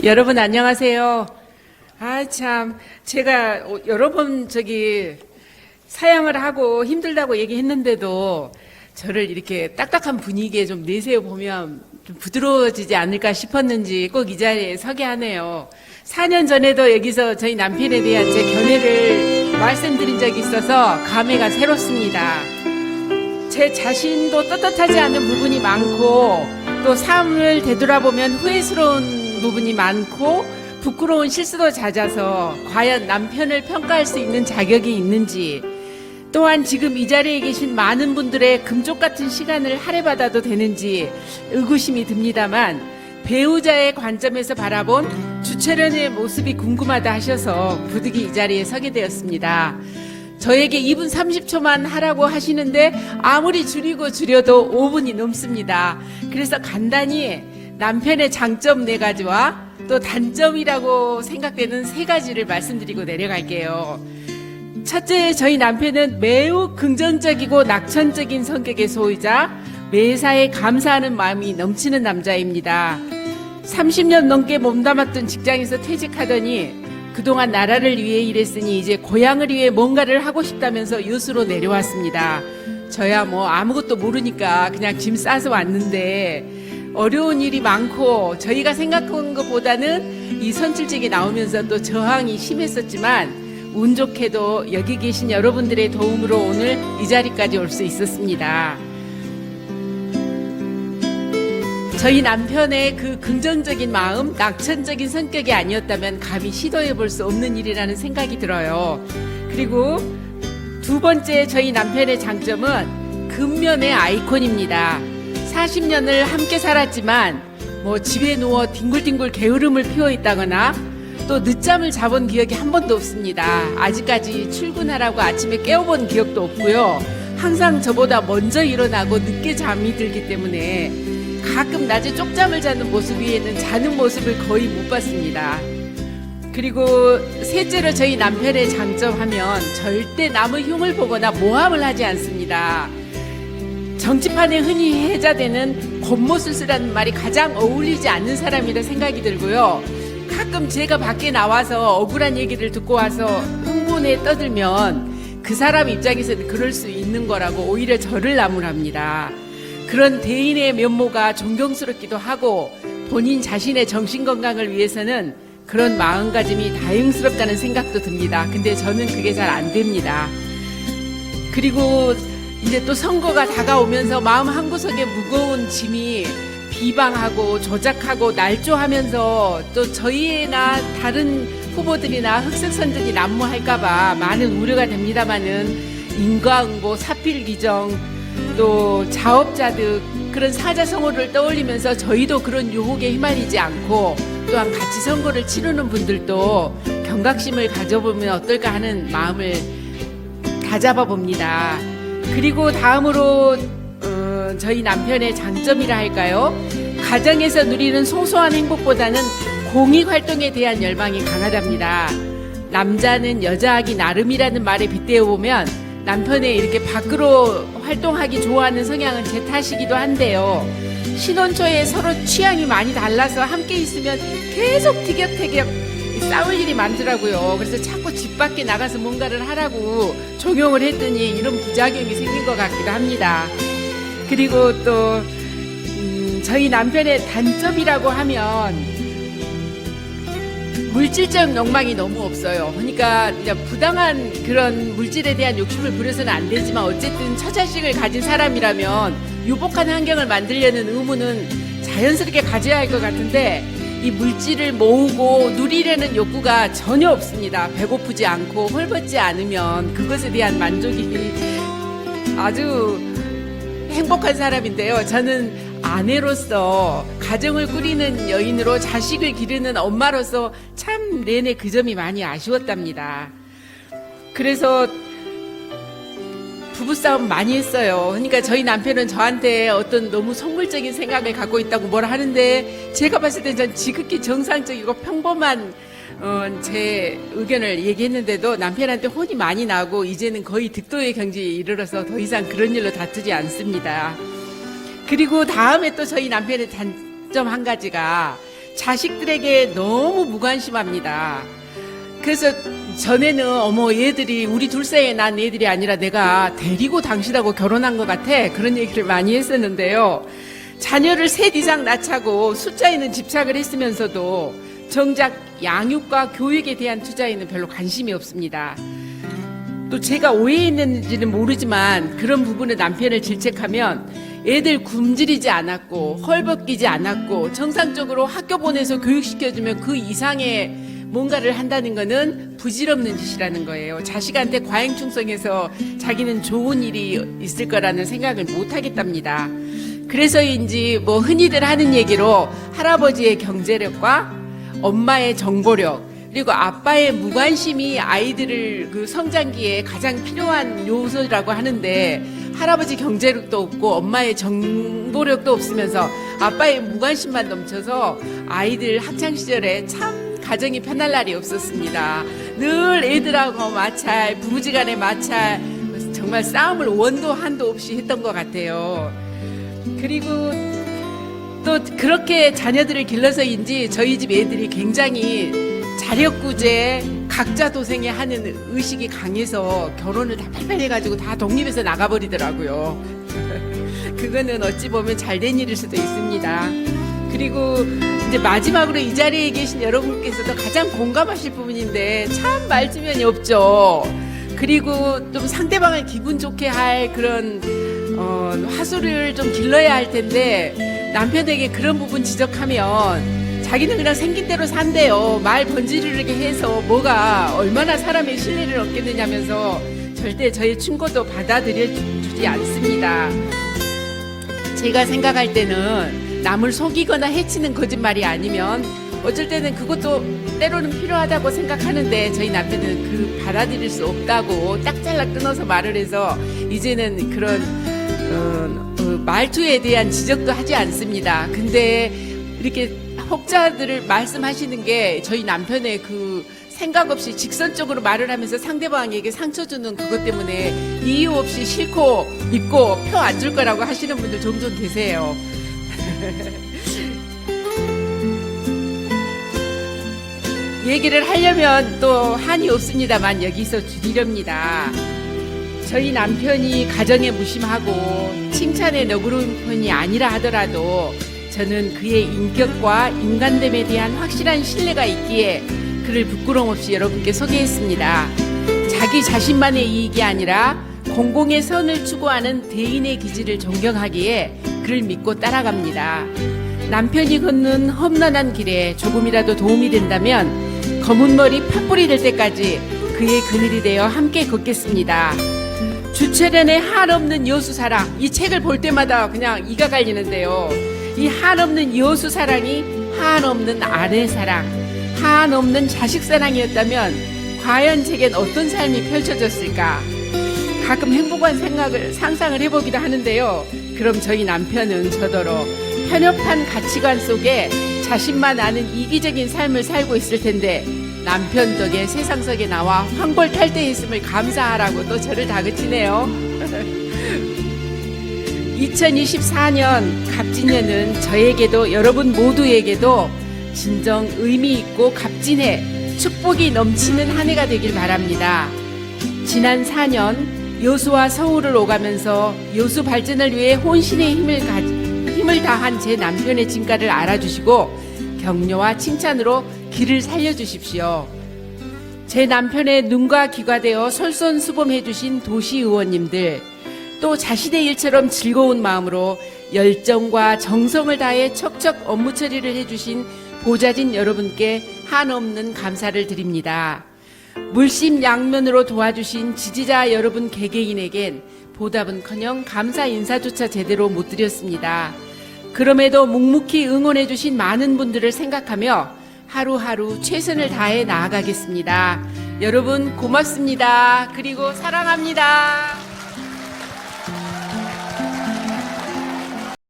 여러분 안녕하세요. 참 제가 여러 번 사양을 하고 힘들다고 얘기했는데도 저를 이렇게 딱딱한 분위기에 좀 내세워 보면 좀 부드러워지지 않을까 싶었는지 꼭 이 자리에 서게 하네요. 4년 전에도 여기서 저희 남편에 대한 제 견해를 말씀드린 적이 있어서 감회가 새롭습니다. 제 자신도 떳떳하지 않은 부분이 많고 또 삶을 되돌아보면 후회스러운 부분이 많고 부끄러운 실수도 잦아서 과연 남편을 평가할 수 있는 자격이 있는지, 또한 지금 이 자리에 계신 많은 분들의 금쪽 같은 시간을 할애받아도 되는지 의구심이 듭니다만, 배우자의 관점에서 바라본 주철연의 모습이 궁금하다 하셔서 부득이 이 자리에 서게 되었습니다. 저에게 2분 30초만 하라고 하시는데 아무리 줄여도 5분이 넘습니다. 그래서 간단히 남편의 장점 4가지와 또 단점이라고 생각되는 3가지를 말씀드리고 내려갈게요. 첫째, 저희 남편은 매우 긍정적이고 낙천적인 성격의 소유자, 매사에 감사하는 마음이 넘치는 남자입니다. 30년 넘게 몸담았던 직장에서 퇴직하더니 그동안 나라를 위해 일했으니 이제 고향을 위해 뭔가를 하고 싶다면서 여수로 내려왔습니다. 저야 아무것도 모르니까 그냥 짐 싸서 왔는데 어려운 일이 많고 저희가 생각한 것보다는 이 선출직이 나오면서 또 저항이 심했었지만 운 좋게도 여기 계신 여러분들의 도움으로 오늘 이 자리까지 올 수 있었습니다. 저희 남편의 그 긍정적인 마음, 낙천적인 성격이 아니었다면 감히 시도해 볼 수 없는 일이라는 생각이 들어요. 그리고 2번째, 저희 남편의 장점은 근면의 아이콘입니다. 40년을 함께 살았지만 집에 누워 뒹굴뒹굴 게으름을 피워 있다거나 또 늦잠을 자본 기억이 한 번도 없습니다. 아직까지 출근하라고 아침에 깨워본 기억도 없고요. 항상 저보다 먼저 일어나고 늦게 잠이 들기 때문에 가끔 낮에 쪽잠을 자는 모습 위에는 자는 모습을 거의 못 봤습니다. 그리고 셋째로 저희 남편의 장점하면 절대 남의 흉을 보거나 모함을 하지 않습니다. 정치판에 흔히 해자되는 겉모술수라는 말이 가장 어울리지 않는 사람이라 생각이 들고요. 가끔 제가 밖에 나와서 억울한 얘기를 듣고 와서 흥분에 떠들면 그 사람 입장에서는 그럴 수 있는 거라고 오히려 저를 나무랍니다. 그런 대인의 면모가 존경스럽기도 하고 본인 자신의 정신건강을 위해서는 그런 마음가짐이 다행스럽다는 생각도 듭니다. 근데 저는 그게 잘 안 됩니다. 그리고 이제 또 선거가 다가오면서 마음 한구석에 무거운 짐이 비방하고 조작하고 날조하면서 또 저희나 다른 후보들이나 흑색선전이 난무할까봐 많은 우려가 됩니다만은 인과응보, 사필규정, 또 자업자득 그런 사자성어를 떠올리면서 저희도 그런 유혹에 휘말리지 않고 또한 같이 선거를 치르는 분들도 경각심을 가져보면 어떨까 하는 마음을 다잡아 봅니다. 그리고 다음으로 저희 남편의 장점이라 할까요? 가정에서 누리는 소소한 행복보다는 공익활동에 대한 열망이 강하답니다. 남자는 여자하기 나름이라는 말에 빗대어 보면 남편의 이렇게 밖으로 활동하기 좋아하는 성향은 제 탓이기도 한데요. 신혼 초에 서로 취향이 많이 달라서 함께 있으면 계속 티격태격 싸울 일이 많더라고요. 그래서 자꾸 집 밖에 나가서 뭔가를 하라고 종용을 했더니 이런 부작용이 생긴 것 같기도 합니다. 그리고 또 저희 남편의 단점이라고 하면 물질적 욕망이 너무 없어요. 그러니까 부당한 그런 물질에 대한 욕심을 부려서는 안 되지만 어쨌든 처자식을 가진 사람이라면 유복한 환경을 만들려는 의무는 자연스럽게 가져야 할 것 같은데 이 물질을 모으고 누리려는 욕구가 전혀 없습니다. 배고프지 않고 헐벗지 않으면 그것에 대한 만족이 아주 행복한 사람인데요. 저는 아내로서 가정을 꾸리는 여인으로 자식을 기르는 엄마로서 참 내내 그 점이 많이 아쉬웠답니다. 그래서 부부싸움 많이 했어요. 그러니까 저희 남편은 저한테 어떤 너무 속물적인 생각을 갖고 있다고 뭐라 하는데 제가 봤을 때 전 지극히 정상적이고 평범한 제 의견을 얘기했는데도 남편한테 혼이 많이 나고 이제는 거의 득도의 경지에 이르러서 더 이상 그런 일로 다투지 않습니다. 그리고 다음에 또 저희 남편의 단점 한 가지가 자식들에게 너무 무관심합니다. 그래서 전에는 어머 얘들이 우리 둘 사이에 난 애들이 아니라 내가 데리고 당신하고 결혼한 것 같아 그런 얘기를 많이 했었는데요. 자녀를 셋 이상 낳자고 숫자에는 집착을 했으면서도 정작 양육과 교육에 대한 투자에는 별로 관심이 없습니다. 또 제가 오해했는지는 모르지만 그런 부분에 남편을 질책하면 애들 굶주리지 않았고 헐벗기지 않았고 정상적으로 학교 보내서 교육시켜주면 그 이상의 뭔가를 한다는 거는 부질없는 짓이라는 거예요. 자식한테 과잉충성해서 자기는 좋은 일이 있을 거라는 생각을 못 하겠답니다. 그래서인지 뭐 흔히들 하는 얘기로 할아버지의 경제력과 엄마의 정보력 그리고 아빠의 무관심이 아이들을 그 성장기에 가장 필요한 요소라고 하는데 할아버지 경제력도 없고 엄마의 정보력도 없으면서 아빠의 무관심만 넘쳐서 아이들 학창시절에 참 가정이 편할 날이 없었습니다. 늘 애들하고 마찰, 부부지간의 마찰, 정말 싸움을 원도 한도 없이 했던 것 같아요. 그리고 또 그렇게 자녀들을 길러서인지 저희 집 애들이 굉장히 자력구제, 각자 도생에 하는 의식이 강해서 결혼을 다 팔팔 해가지고 다 독립해서 나가버리더라고요. 그거는 어찌 보면 잘된 일일 수도 있습니다. 그리고 이제 마지막으로 이 자리에 계신 여러분께서도 가장 공감하실 부분인데 참 말주변이 없죠. 그리고 좀 상대방을 기분 좋게 할 그런 화술을 좀 길러야 할 텐데 남편에게 그런 부분 지적하면 자기는 그냥 생긴 대로 산대요. 말 번지르르게 해서 뭐가 얼마나 사람의 신뢰를 얻겠느냐면서 절대 저의 충고도 받아들여주지 않습니다. 제가 생각할 때는 남을 속이거나 해치는 거짓말이 아니면 어쩔 때는 그것도 때로는 필요하다고 생각하는데 저희 남편은 그 받아들일 수 없다고 딱 잘라 끊어서 말을 해서 이제는 그런 말투에 대한 지적도 하지 않습니다. 근데 이렇게 혹자들을 말씀하시는 게 저희 남편의 그 생각 없이 직선적으로 말을 하면서 상대방에게 상처 주는 그것 때문에 이유 없이 싫고 믿고 표 안 줄 거라고 하시는 분들 종종 계세요. 얘기를 하려면 또 한이 없습니다만 여기서 줄이렵니다. 저희 남편이 가정에 무심하고 칭찬에 너그러운 편이 아니라 하더라도 저는 그의 인격과 인간됨에 대한 확실한 신뢰가 있기에 그를 부끄럼 없이 여러분께 소개했습니다. 자기 자신만의 이익이 아니라 공공의 선을 추구하는 대인의 기질을 존경하기에 그를 믿고 따라갑니다. 남편이 걷는 험난한 길에 조금이라도 도움이 된다면 검은 머리 팥불이 될 때까지 그의 그늘이 되어 함께 걷겠습니다. 주철연의 한없는 여수사랑, 이 책을 볼 때마다 그냥 이가 갈리는데요. 이 한없는 여수사랑이 한없는 아내사랑, 한없는 자식사랑이었다면 과연 제겐 어떤 삶이 펼쳐졌을까? 가끔 행복한 상상을 해보기도 하는데요. 그럼 저희 남편은 저더러 편협한 가치관 속에 자신만 아는 이기적인 삶을 살고 있을 텐데 남편 덕에 세상석에 나와 황골탈퇴했음을 감사하라고 또 저를 다그치네요. 2024년 갑진년은 저에게도 여러분 모두에게도 진정 의미 있고 값진해 축복이 넘치는 한 해가 되길 바랍니다. 지난 4년 여수와 서울을 오가면서 여수 발전을 위해 혼신의 힘을 다한 제 남편의 진가를 알아주시고 격려와 칭찬으로 길을 살려주십시오. 제 남편의 눈과 귀가 되어 솔선수범해주신 도시의원님들, 또 자신의 일처럼 즐거운 마음으로 열정과 정성을 다해 척척 업무 처리를 해주신 보좌진 여러분께 한없는 감사를 드립니다. 물심양면으로 도와주신 지지자 여러분 개개인에겐 보답은커녕 감사 인사조차 제대로 못 드렸습니다. 그럼에도 묵묵히 응원해주신 많은 분들을 생각하며 하루하루 최선을 다해 나아가겠습니다. 여러분 고맙습니다. 그리고 사랑합니다.